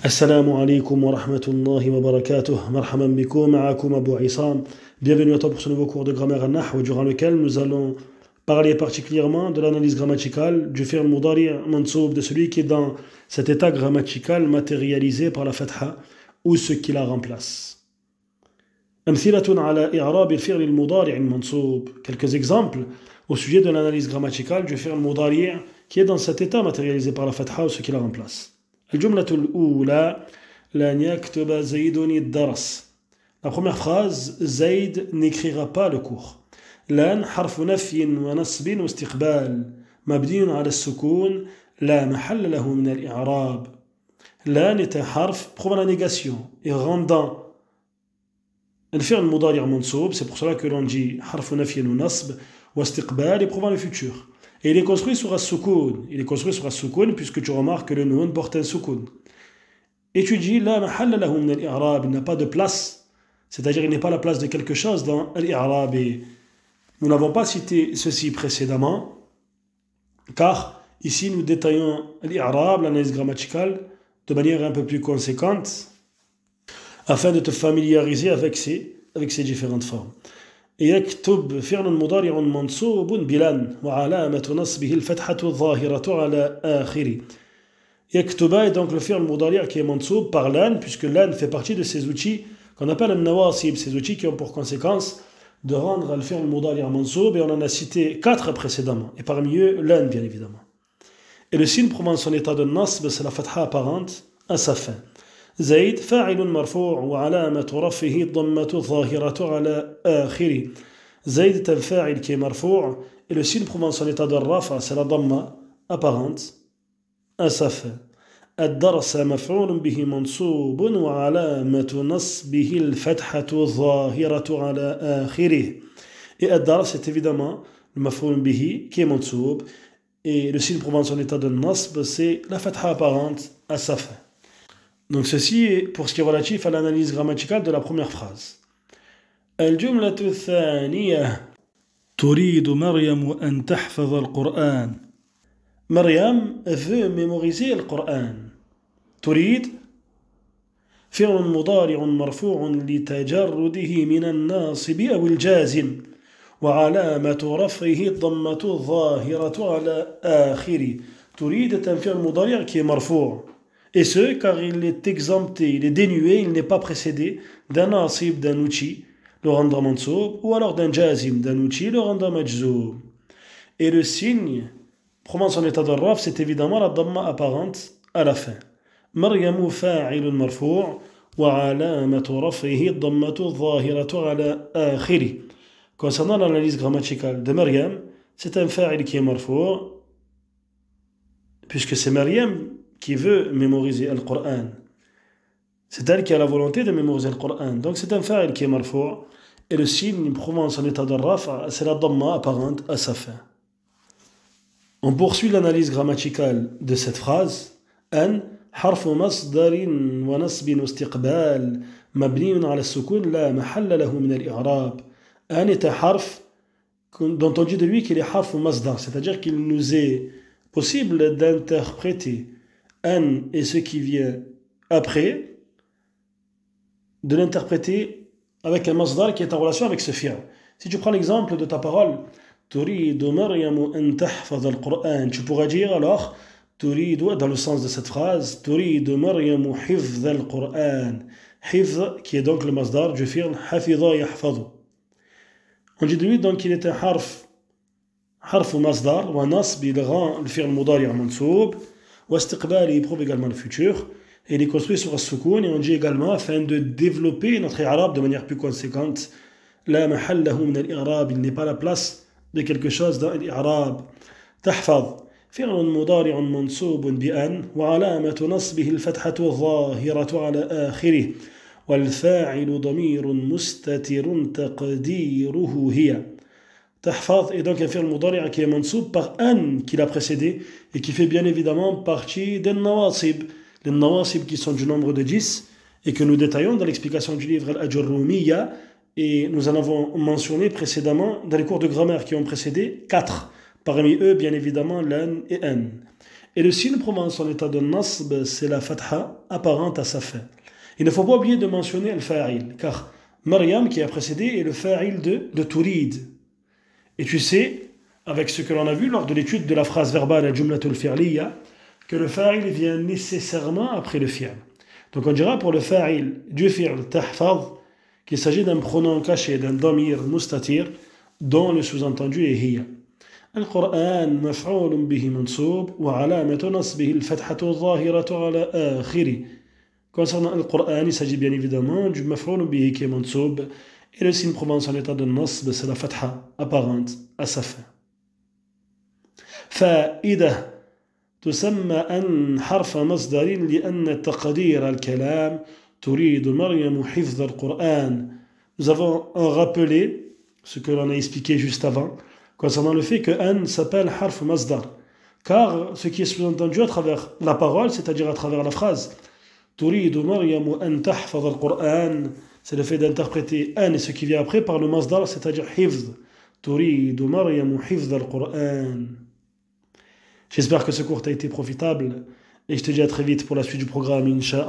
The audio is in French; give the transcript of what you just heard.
Assalamu alaikum wa rahmatullahi wa barakatuh. Marhaban bikoum, ma'akoum Abou Issam. Bienvenue à toi pour ce nouveau cours de grammaire an-nahw durant lequel nous allons parler particulièrement de l'analyse grammaticale du fi'l mudari' mansoub, de celui qui est dans cet état grammatical matérialisé par la fatha ou ce qui la remplace. Amthilatun ala i'rab al-fi'l al-mudari' al-mansoub. Quelques exemples au sujet de l'analyse grammaticale du fi'l mudari' qui est dans cet état matérialisé par la fatha ou ce qui la remplace. الجملة الأولى لن يكتب زيد الدرس. La première phrase, Zayd n'écrira pas le cours. لن حرف نفي ونصب واستقبال مبني على السكون لا محل له من الإعراب. لن est un حرف prouvant la négation et rendant الفعل المضارع منصوب, c'est pour cela que l'on dit حرف نفي ونصب واستقبال et prouvant le futur. Et il est construit sur as-sukun. Il est construit sur as-sukun puisque tu remarques que le noun porte un sukun. Et tu dis la mahalla lahu min al-i'rab, il n'a pas de place, c'est-à-dire il n'est pas la place de quelque chose dans al-i'rab. Et nous n'avons pas cité ceci précédemment, car ici nous détaillons al-i'rab, l'analyse grammaticale, de manière un peu plus conséquente, afin de te familiariser avec ces différentes formes. يكتب فعل مضارع منصوب بلن وعلامة نصبه الفتحة الظاهرة على آخره. يكتب est donc le fi'l mudari' qui est mansoub par lan, puisque lan fait partie de ces outils qu'on appelle al-nawasib, ces outils qui ont pour conséquence de rendre le fi'l mudari' mansoub, et on en a cité 4 précédemment, et parmi eux lan bien évidemment. Et le signe prouvant son état de nasb, c'est la fatha apparente à sa fin. زيد فاعل مرفوع وعلامة رفعه الضمة الظاهرة على آخره. زيد est un fa'il qui est marfou' et le signe prouvant son état de rafa, c'est la dhamma apparente à sa fin. الدرس مفعول به منصوب وعلامة نصبه الفتحة الظاهرة على آخره. Et الدرس est évidemment le maf'ul bihi qui est mansoub et le signe prouvant son état de nasb, c'est la fatha apparente à sa fin. Donc ceci est pour ce qui est relatif à l'analyse grammaticale de la première phrase. الجملة الثانية تريد مريم أن تحفظ القرآن. Mariam veut mémoriser le Coran. تريد فعل مضارع مرفوع لتجرده من الناصب أو الجازم وعلامة رفعه الضمة الظاهرة على آخره. تريد est un fi'l مضارع qui est مرفوع. Et ce, car il est exempté, il est dénué, il n'est pas précédé d'un nasib, d'un outil, le rendant mansoub, ou alors d'un jazim, d'un outil, le rendant majzoub. Et le signe, prouvant son état de raf, c'est évidemment la dhamma apparente à la fin. Maryamu fa'ilun marfou' wa alamatu raf'ihi dhammatu dhahiratu ala akhiri. Concernant l'analyse grammaticale de Maryam, c'est un fa'il qui est marfou', puisque c'est Maryam qui veut mémoriser le Coran. C'est elle qui a la volonté de mémoriser le Coran. Donc c'est un fa'il qui est marfou' et le signe prouvant son état de rafa, c'est la dhamma apparente à sa fin. On poursuit l'analyse grammaticale de cette phrase. An حرف مصدر ونصب واستقبال مبني على السكون لا محل له من الإعراب. An est un harf dont on dit de lui qu'il est harf masdar, c'est-à-dire qu'il nous est possible d'interpréter an et ce qui vient après, de l'interpréter avec un masdar qui est en relation avec ce fi'l. Si tu prends l'exemple de ta parole, تريد مريم أن تحفظ القرآن, tu pourras dire alors, تريد, dans le sens de cette phrase, تريد مريم حفظ القرآن. حفظ qui est donc le masdar du fi'l حفظ يحفظ. On dit de lui donc qu'il est un harf masdar, wa nasb, il rend le fi'l mudari' mansoub, واستقبال, il prouve également le futur, et il est construit sur as-sukun, et on dit également afin de développer notre i'rab de manière plus conséquente. La mahal lahu min al-i'rab, il n'est pas la place de quelque chose dans l'i'rab. تحفظ فعل مضارع منصوب بأن وعلامة نصبه الفتحة الظاهرة على آخره والفاعل ضمير مستتر تقديره هي. Tahfaz est donc un fi'l mudari' qui est mansoub par an qui l'a précédé et qui fait bien évidemment partie des nawasib. Les nawasib qui sont du nombre de 10 et que nous détaillons dans l'explication du livre Al-Ajurrumiyya, et nous en avons mentionné précédemment dans les cours de grammaire qui ont précédé 4. Parmi eux, bien évidemment, lan et an. Et le signe prouvant son état de nasb, c'est la fatha apparente à sa fin. Il ne faut pas oublier de mentionner al-fa'il, car Maryam qui a précédé est le fa'il de turid. Et tu sais, avec ce que l'on a vu lors de l'étude de la phrase verbale al-jumlatul fi'liya, que le fa'il vient nécessairement après le fi'l. Donc on dira pour le fa'il du fi'l tahfaz qu'il s'agit d'un pronom caché, d'un damir mustatir, dont le sous-entendu est hiya. القرآن مفعول به منصوب وعلامة نصبه الفتحة الظاهرة على آخره. Concernant le Coran, il s'agit bien évidemment du maf'oul bihi qui est mansoub, et le signe prouvant son état de nasb, c'est la fatha apparente à sa fin. فائدة تسمى أن حرف مصدر لأن تقدير الكلام تريد مريم حفظ القرآن. Nous avons rappelé ce que l'on a expliqué juste avant concernant le fait que an s'appelle harf masdar, car ce qui est sous-entendu à travers la parole, c'est-à-dire à travers la phrase تريد مريم أن تحفظ القرآن, c'est le fait d'interpréter an et ce qui vient après par le masdar, c'est-à-dire حفظ. تريد مريم حفظ القرآن. J'espère que ce cours t'a été profitable et je te dis à très vite pour la suite du programme, Inch'Allah.